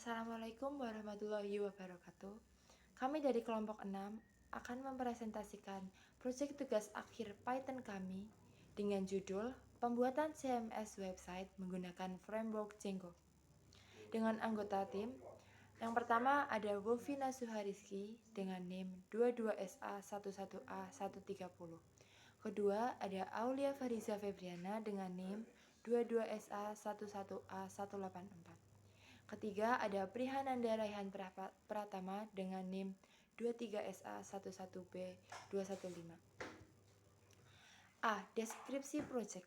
Assalamualaikum warahmatullahi wabarakatuh. Kami dari kelompok 6 akan mempresentasikan proyek tugas akhir Python kami dengan judul Pembuatan CMS Website menggunakan Framework Django. Dengan anggota tim, yang pertama ada Wofi Nasuha Rizky dengan NIM 22SA11A130. Kedua ada Aulia Fariza Febriana dengan NIM 22SA11A184. Ketiga ada Prihananda Raihan Pratama dengan NIM 23SA11B215. A. Deskripsi proyek.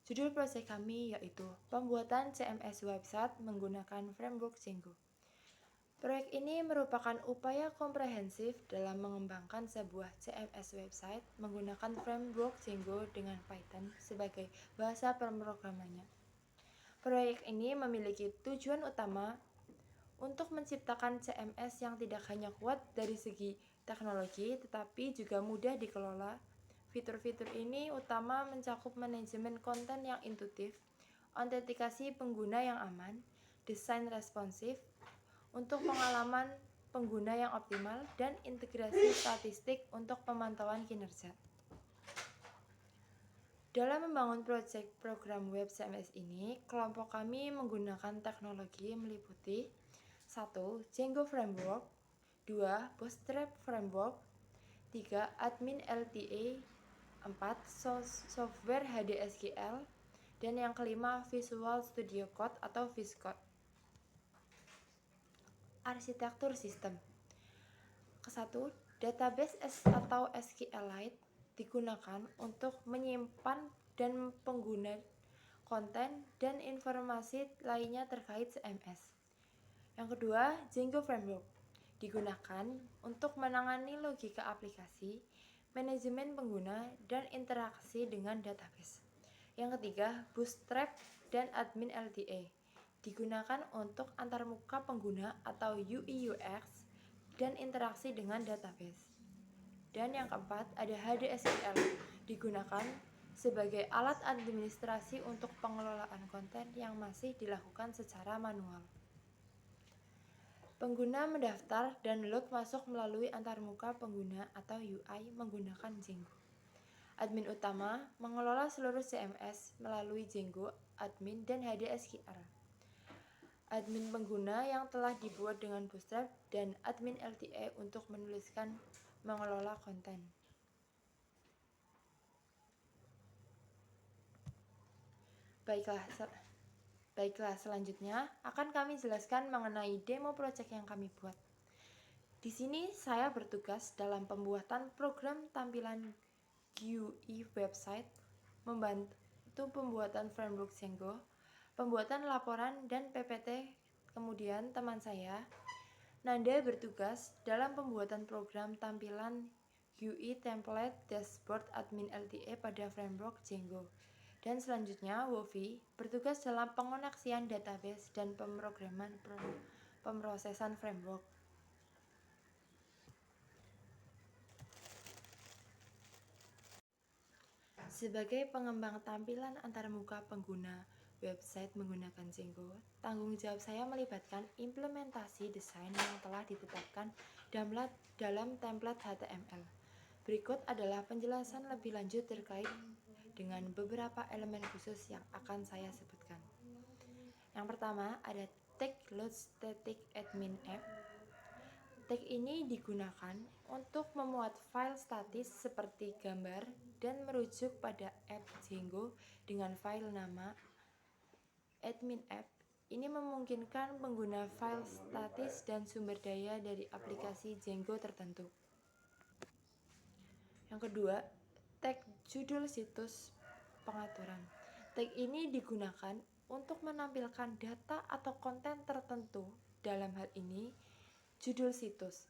Judul proyek kami yaitu Pembuatan CMS Website menggunakan Framework Django. Proyek ini merupakan upaya komprehensif dalam mengembangkan sebuah CMS website menggunakan Framework Django dengan Python sebagai bahasa pemrogramannya. Proyek ini memiliki tujuan utama untuk menciptakan CMS yang tidak hanya kuat dari segi teknologi, tetapi juga mudah dikelola. Fitur-fitur ini utama mencakup manajemen konten yang intuitif, autentikasi pengguna yang aman, desain responsif untuk pengalaman pengguna yang optimal, dan integrasi statistik untuk pemantauan kinerja. Dalam membangun proyek program web CMS ini, kelompok kami menggunakan teknologi meliputi 1. Django Framework, 2. Bootstrap Framework, 3. Admin LTE, 4. Software HDSQL, dan yang kelima Visual Studio Code atau VS Code. Arsitektur sistem. Ke-1, database atau SQLite digunakan untuk menyimpan dan pengguna konten dan informasi lainnya terkait CMS. Yang kedua, Django Framework digunakan untuk menangani logika aplikasi, manajemen pengguna, dan interaksi dengan database. Yang ketiga, Bootstrap dan Admin LTE digunakan untuk antarmuka pengguna atau UI/UX dan interaksi dengan database. Dan yang keempat, ada HDSQL digunakan sebagai alat administrasi untuk pengelolaan konten yang masih dilakukan secara manual. Pengguna mendaftar dan load masuk melalui antarmuka pengguna atau UI menggunakan Django. Admin utama mengelola seluruh CMS melalui Django, admin, dan HDSQL. Admin pengguna yang telah dibuat dengan Bootstrap dan admin LTE untuk menuliskan mengelola konten. Baiklah, selanjutnya akan kami jelaskan mengenai demo project yang kami buat. Di sini saya bertugas dalam pembuatan program tampilan GUI website, membantu pembuatan framework Django, pembuatan laporan dan PPT. Kemudian teman saya, Nanda, bertugas dalam pembuatan program tampilan GUI template dashboard admin LTE pada framework Django. Dan selanjutnya, Wofi bertugas dalam pengoneksian database dan pemrograman pemrosesan framework. Sebagai pengembang tampilan antarmuka pengguna website menggunakan Django, tanggung jawab saya melibatkan implementasi desain yang telah ditetapkan dalam template HTML. Berikut adalah penjelasan lebih lanjut terkait dengan beberapa elemen khusus yang akan saya sebutkan. Yang pertama ada tag load static admin app. Tag ini digunakan untuk memuat file statis seperti gambar dan merujuk pada app Django dengan file nama admin app. Ini memungkinkan pengguna file statis dan sumber daya dari aplikasi Django tertentu. Yang kedua, tag judul situs pengaturan. Tag ini digunakan untuk menampilkan data atau konten tertentu, dalam hal ini judul situs.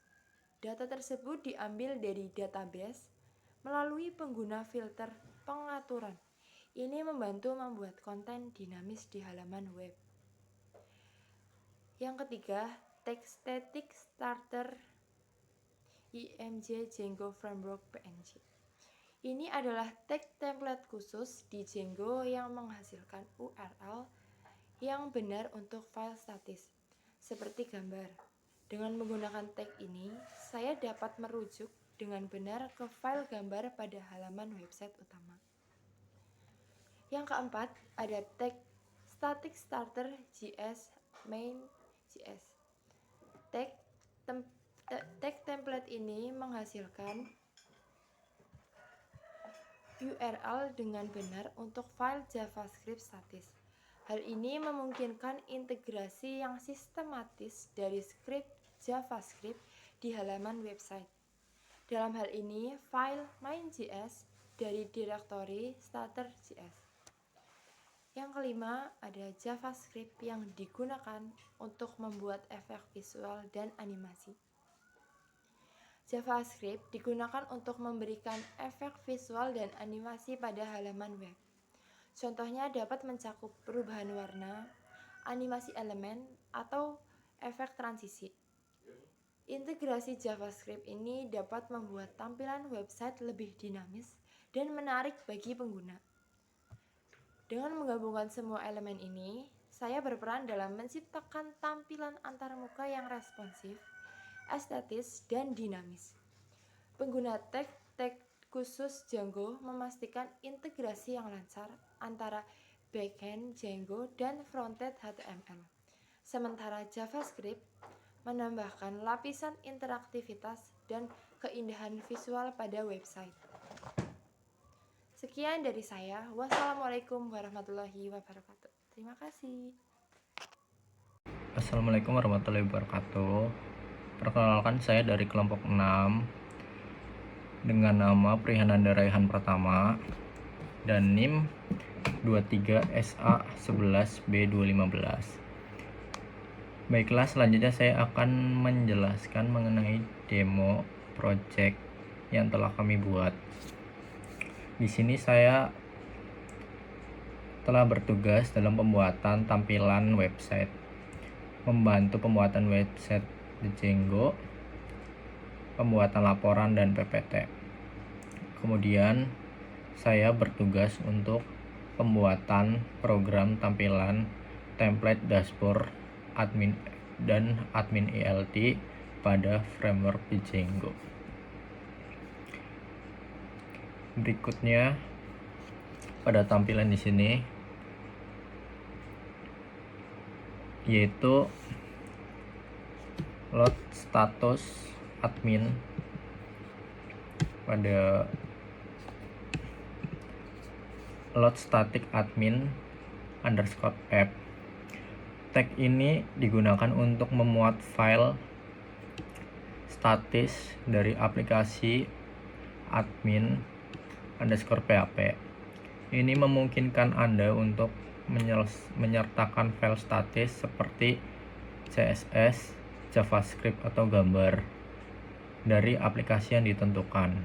Data tersebut diambil dari database melalui pengguna filter pengaturan. Ini membantu membuat konten dinamis di halaman web. Yang ketiga, tag static starter img Django Framework PNG. Ini adalah tag template khusus di Django yang menghasilkan URL yang benar untuk file statis. seperti gambar. Dengan menggunakan tag ini, saya dapat merujuk dengan benar ke file gambar pada halaman website utama. Yang keempat, ada tag static starter JS main.js. Tag template ini menghasilkan URL dengan benar untuk file JavaScript statis. Hal ini memungkinkan integrasi yang sistematis dari script JavaScript di halaman website. Dalam hal ini, file main.js dari direktori starter.js. Yang kelima, ada JavaScript yang digunakan untuk membuat efek visual dan animasi. JavaScript digunakan untuk memberikan efek visual dan animasi pada halaman web. Contohnya dapat mencakup perubahan warna, animasi elemen, atau efek transisi. Integrasi JavaScript ini dapat membuat tampilan website lebih dinamis dan menarik bagi pengguna. Dengan menggabungkan semua elemen ini, saya berperan dalam menciptakan tampilan antarmuka yang responsif, estetis, dan dinamis. Pengguna tag khusus Django memastikan integrasi yang lancar antara backend Django dan frontend HTML. Sementara JavaScript menambahkan lapisan interaktivitas dan keindahan visual pada website. Sekian dari saya. Wassalamualaikum warahmatullahi wabarakatuh. Terima kasih. Assalamualaikum warahmatullahi wabarakatuh. Perkenalkan, saya dari kelompok 6 dengan nama Prihananda Raihan Pratama dan NIM 23SA11B215. Baiklah, selanjutnya saya akan menjelaskan mengenai demo project yang telah kami buat. Di sini saya telah bertugas dalam pembuatan tampilan website, membantu pembuatan website di Django, pembuatan laporan dan PPT. Kemudian saya bertugas untuk pembuatan program tampilan template dashboard admin dan admin ELT pada framework di Django. Berikutnya pada tampilan di sini yaitu load status admin pada load static admin underscore app. Tag ini digunakan untuk memuat file statis dari aplikasi admin underscore php. Ini memungkinkan Anda untuk menyertakan file statis seperti CSS, JavaScript, atau gambar dari aplikasi yang ditentukan.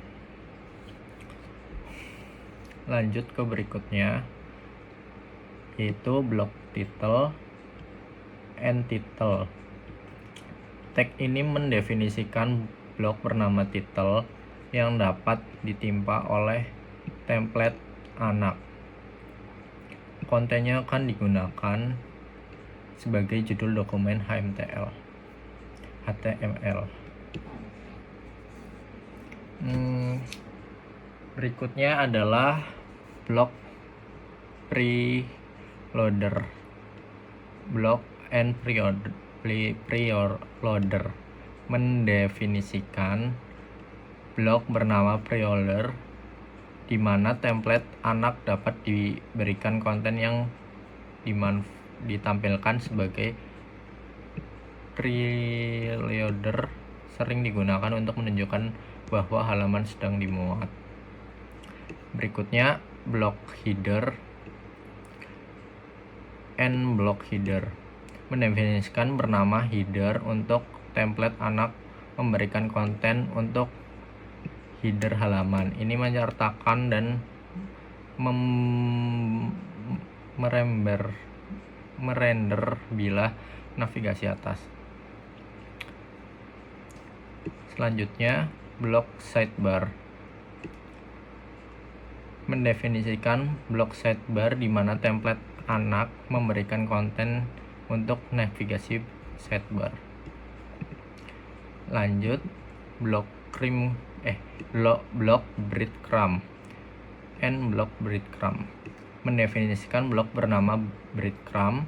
Lanjut ke berikutnya, yaitu blok title and title. Tag ini mendefinisikan blok bernama title yang dapat ditimpa oleh template anak. Kontennya akan digunakan sebagai judul dokumen HTML. Berikutnya adalah blok preloader. Blok and preloader mendefinisikan blok bernama preloader di mana template anak dapat diberikan konten yang ditampilkan sebagai preloader sering digunakan untuk menunjukkan bahwa halaman sedang dimuat. Berikutnya blok header and block header mendefinisikan bernama header untuk template anak memberikan konten untuk header halaman. Ini menyertakan dan merender bilah navigasi atas. Selanjutnya blok sidebar mendefinisikan blok sidebar di mana template anak memberikan konten untuk navigasi sidebar. Lanjut, block breadcrumb and block breadcrumb. Mendefinisikan blok bernama breadcrumb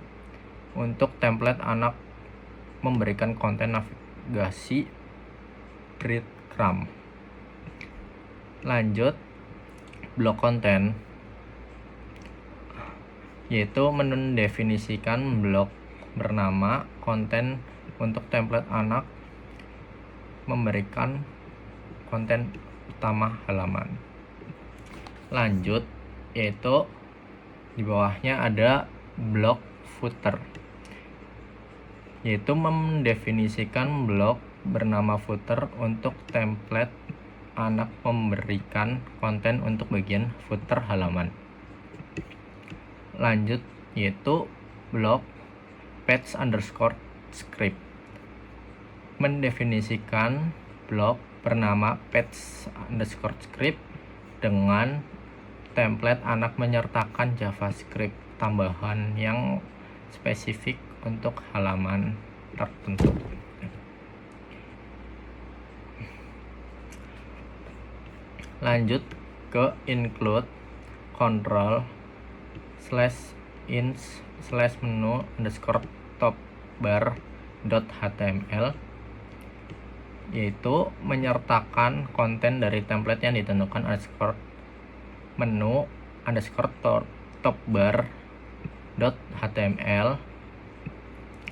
untuk template anak memberikan konten navigasi breadcrumb. Lanjut, blok konten, yaitu mendefinisikan blok bernama konten untuk template anak memberikan konten utama halaman. Lanjut, yaitu di bawahnya ada blok footer, yaitu mendefinisikan blok bernama footer untuk template anak memberikan konten untuk bagian footer halaman. Lanjut, yaitu blok page_script, mendefinisikan blok bernama page_script dengan template anak menyertakan JavaScript tambahan yang spesifik untuk halaman tertentu. Lanjut ke include control/ins/menu_topbar.html, yaitu menyertakan konten dari template yang ditentukan menu_topbar.html.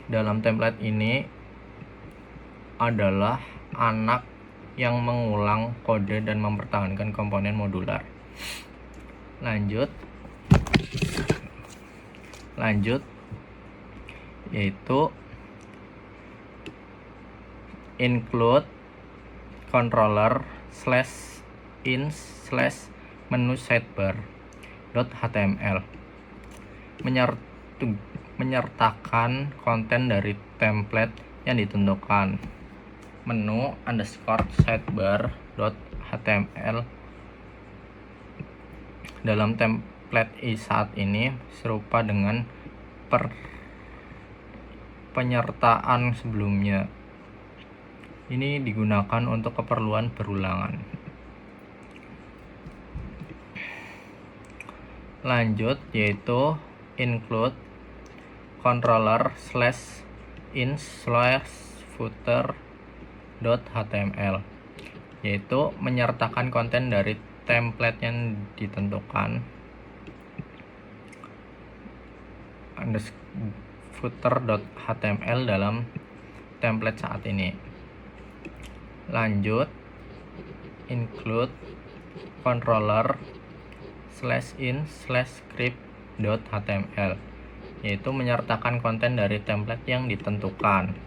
Dalam template ini adalah anak yang mengulang kode dan mempertahankan komponen modular. Lanjut, yaitu include controller/ins/menu_sidebar.html, menyertakan konten dari template yang ditentukan menu_sidebar.html. Dalam template saat ini serupa dengan penyertaan sebelumnya. Ini digunakan untuk keperluan berulangan. Lanjut, yaitu include controller/ins/footer.html, yaitu menyertakan konten dari template yang ditentukan footer.html dalam template saat ini. Lanjut, include controller/in/script.html, yaitu menyertakan konten dari template yang ditentukan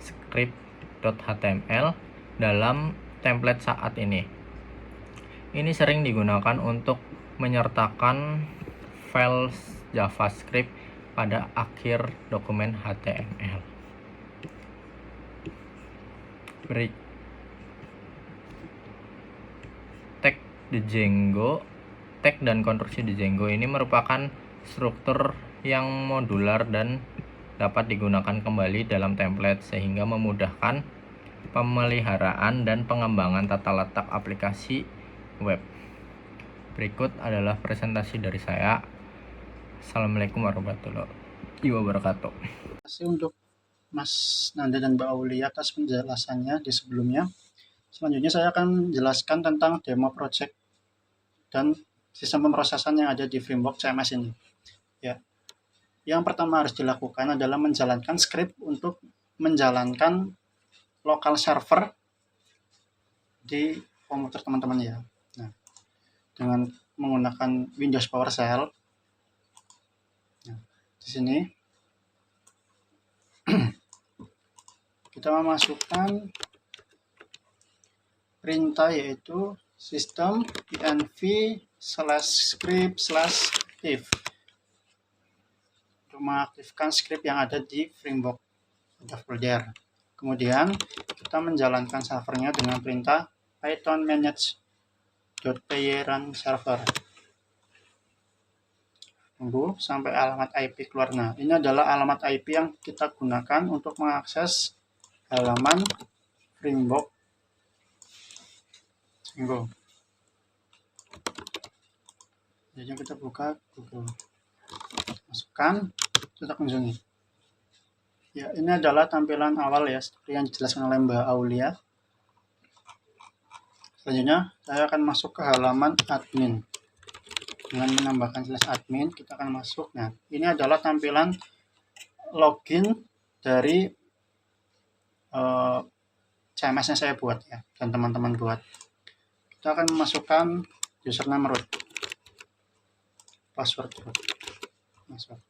script.html dalam template saat ini. Ini sering digunakan untuk menyertakan file JavaScript pada akhir dokumen HTML. Tag dan konstruksi di Django ini merupakan struktur yang modular dan dapat digunakan kembali dalam template sehingga memudahkan pemeliharaan dan pengembangan tata letak aplikasi web. Berikut adalah presentasi dari saya. Assalamualaikum warahmatullahi wabarakatuh. Terima kasih untuk Mas Nanda dan Mbak Aulia atas penjelasannya di sebelumnya. Selanjutnya saya akan menjelaskan tentang demo project dan sistem pemrosesan yang ada di framework CMS ini. Ya. Yang pertama harus dilakukan adalah menjalankan script untuk menjalankan local server di komputer teman-teman ya. Nah, dengan menggunakan Windows PowerShell. Nah, di sini kita memasukkan perintah yaitu system-env/script/if untuk mengaktifkan script yang ada di framework folder. Kemudian kita menjalankan servernya dengan perintah python manage.py run server. Tunggu sampai alamat IP keluar. Nah, ini adalah alamat IP yang kita gunakan untuk mengakses halaman Framework Django. Jadi kita buka Google, masukkan, kita kunjungi. Ya, ini adalah tampilan awal ya, seperti yang dijelaskan oleh Mbak Aulia. Selanjutnya, saya akan masuk ke halaman admin. Dengan menambahkan slash admin, kita akan masuk. Nah, ini adalah tampilan login dari CMS yang saya buat ya, dan teman-teman buat. Kita akan memasukkan username root, password root, masuk.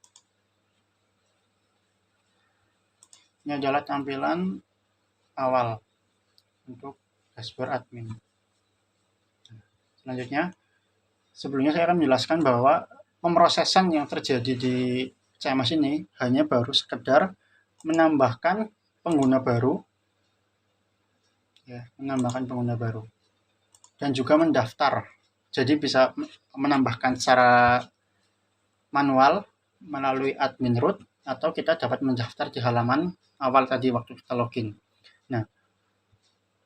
Ini adalah tampilan awal untuk dashboard admin. Selanjutnya, sebelumnya saya akan menjelaskan bahwa pemrosesan yang terjadi di CMS ini hanya baru sekedar menambahkan pengguna baru, ya, dan juga mendaftar. Jadi bisa menambahkan secara manual melalui admin root, atau kita dapat mendaftar di halaman awal tadi waktu kita login. Nah,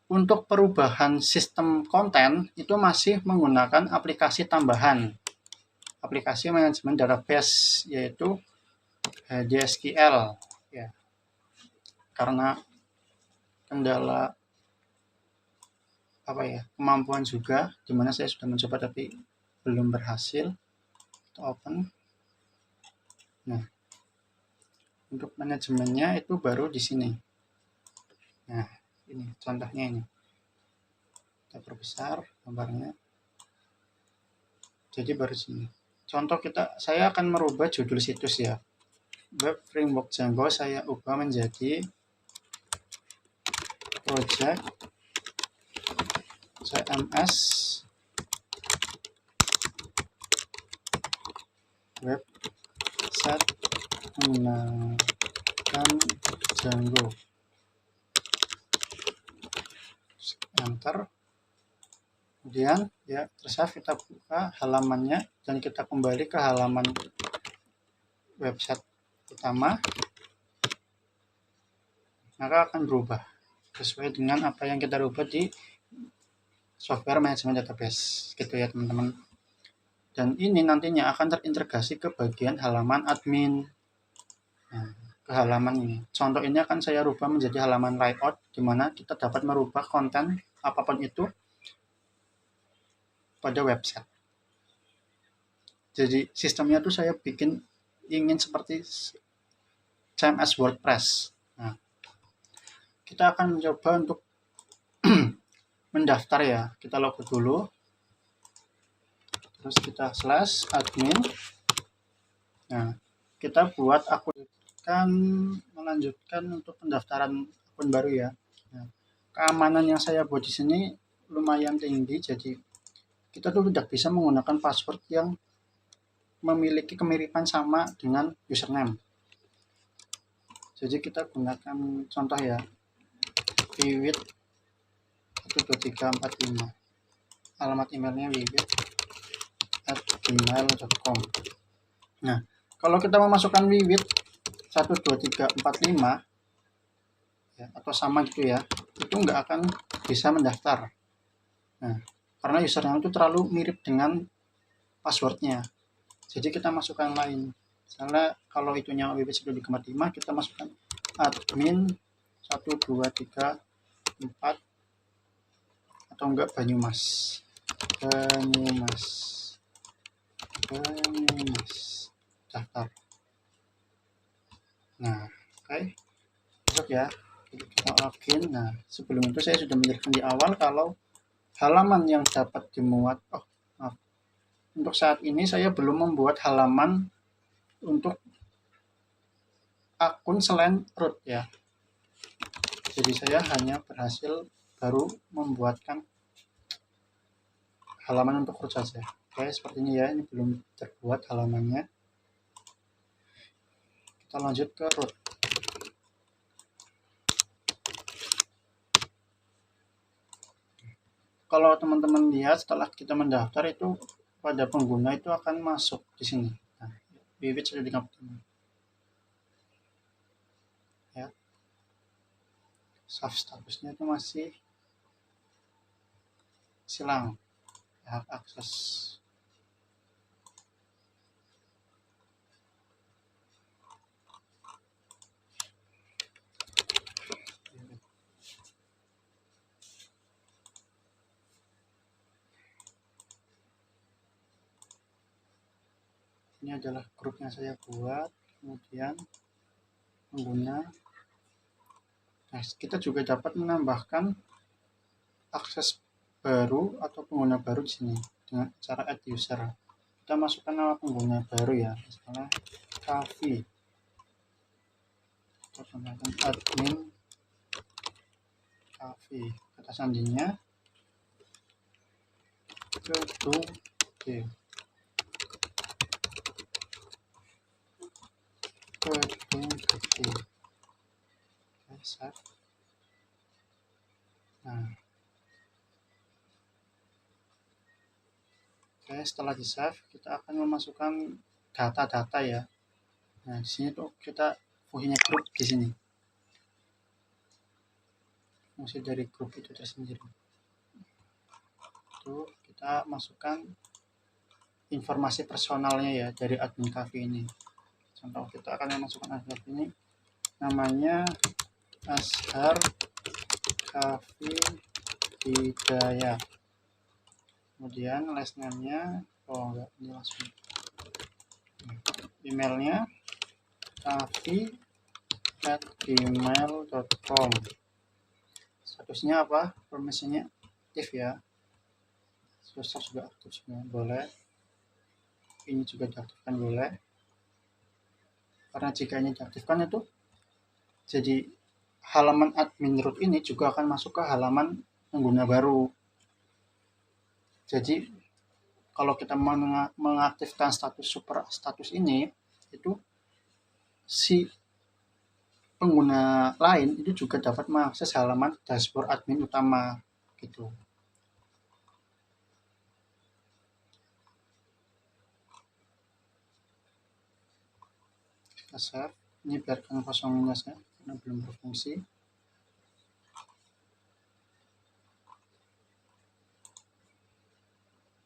untuk perubahan sistem konten itu masih menggunakan aplikasi tambahan, aplikasi manajemen database, yaitu HDSQL ya. Karena kendala kemampuan juga, dimana saya sudah mencoba tapi belum berhasil. Kita open. Nah, untuk manajemennya itu baru di sini. Nah, ini contohnya ini. Kita perbesar gambarnya. Jadi baru sini. Contoh saya akan merubah judul situs ya. Web Framework Django saya ubah menjadi project CMS website menggunakan Django. Enter. Kemudian ya tersave, kita buka halamannya dan kita kembali ke halaman website utama, maka akan berubah sesuai dengan apa yang kita rubah di software manajemen database gitu ya teman-teman. Dan ini nantinya akan terintegrasi ke bagian halaman admin. Nah, ke halaman ini. Contoh ini akan saya rubah menjadi halaman layout, di mana kita dapat merubah konten apapun itu pada website. Jadi sistemnya tuh saya ingin seperti CMS WordPress. Nah, kita akan mencoba untuk mendaftar ya. Kita logo dulu. Terus kita /admin. Nah, kita buat akun, melanjutkan untuk pendaftaran akun baru ya. Nah, keamanan yang saya buat di sini lumayan tinggi, jadi kita tuh tidak bisa menggunakan password yang memiliki kemiripan sama dengan username. Jadi kita gunakan contoh ya, wiwit12345. Alamat emailnya wiwit@gmail.com. Nah, kalau kita memasukkan wiwit12345 ya, atau sama gitu ya, itu nggak akan bisa mendaftar. Nah, karena username itu terlalu mirip dengan passwordnya. Jadi kita masukkan lain. Misalnya kalau itunya wiwit12345, kita masukkan admin 1234 atau enggak Banyumas. Daftar. Nah, oke. Masuk ya. Jadi kita login. Nah, sebelum itu saya sudah menjelaskan di awal kalau halaman yang dapat dimuat. Untuk saat ini saya belum membuat halaman untuk akun selain root ya. Jadi saya hanya berhasil baru membuatkan halaman untuk root saja. Oke, seperti ini ya. Ini belum terbuat halamannya. Kita lanjut ke root. Kalau teman-teman lihat setelah kita mendaftar itu pada pengguna itu akan masuk di sini. Nah, wiwit shading optima. Ya, save statusnya itu masih silang hak akses. Ini adalah grup yang saya buat, kemudian pengguna. Nah, kita juga dapat menambahkan akses baru atau pengguna baru di sini dengan cara add user. Kita masukkan nama pengguna baru ya, misalnya Kavi. Kita tambahkan admin Kavi. Kata sandinya gedung G. Gedung gede. Oke, save. Nah, oke, setelah di save kita akan memasukkan data-data ya. Nah, di sini tuh kita fungsinya grup di sini. Fungsi dari grup itu tersendiri. Itu kita masukkan informasi personalnya ya dari admin Kavi ini. Contoh kita akan memasukkan admin Kavi ini, namanya Ashar Kavi Hidayat. Kemudian last name-nya, oh enggak, ini langsung. Emailnya kavi@gmail.com. Statusnya apa? Permisinya aktif ya. Status juga aktif semua, boleh. Ini juga diaktifkan boleh. Karena jika ini diaktifkan itu jadi halaman admin root ini juga akan masuk ke halaman pengguna baru. Jadi kalau kita mengaktifkan status ini, itu si pengguna lain itu juga dapat mengakses halaman dashboard admin utama gitu. Kita save. Ini biarkan kosongnya saja karena belum berfungsi.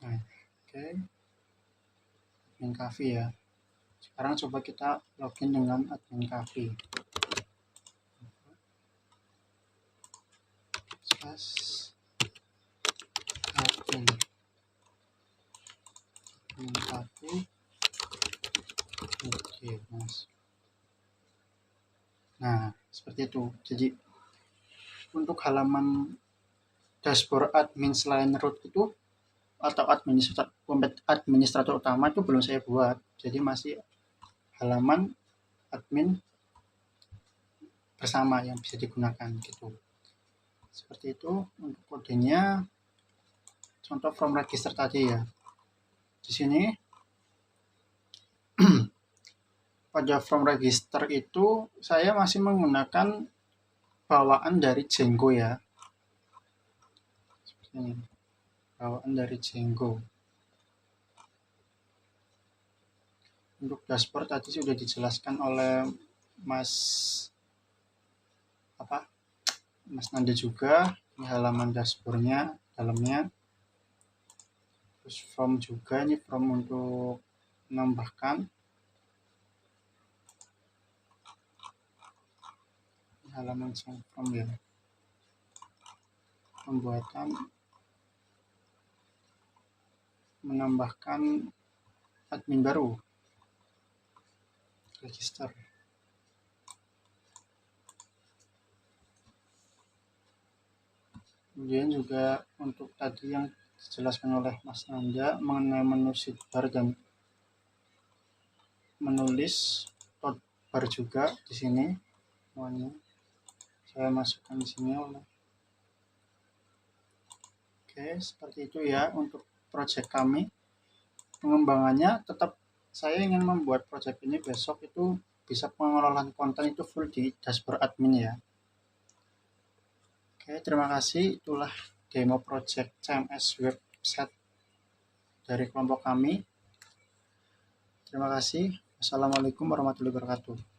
Nah, oke. Admin Kavi ya. Sekarang coba kita login dengan admin Kavi. Admin Kavi. Oke, mas. Nah, seperti itu. Jadi untuk halaman dashboard admin selain root itu atau administrator utama itu belum saya buat. Jadi masih halaman admin bersama yang bisa digunakan gitu. Seperti itu untuk kodenya. Contoh from register tadi ya. Di sini pada from register itu saya masih menggunakan bawaan dari Django ya. Seperti ini. Bawaan dari Django. Untuk dashboard tadi sudah dijelaskan oleh Mas Nanda juga. Ini halaman dashboardnya dalamnya. Terus form juga, ini form untuk menambahkan. Ini halaman form ya. Pembuatan menambahkan admin baru. Register. Kemudian juga untuk tadi yang dijelaskan oleh Mas Nanda mengenai menu sidebar dan menulis bar juga di sini semuanya saya masukkan di sini. Oke, seperti itu ya untuk project kami. Pengembangannya tetap saya ingin membuat project ini besok itu bisa pengelolaan konten itu full di dashboard admin ya. Oke, terima kasih. Itulah demo project CMS website dari kelompok kami. Terima kasih. Assalamualaikum warahmatullahi wabarakatuh.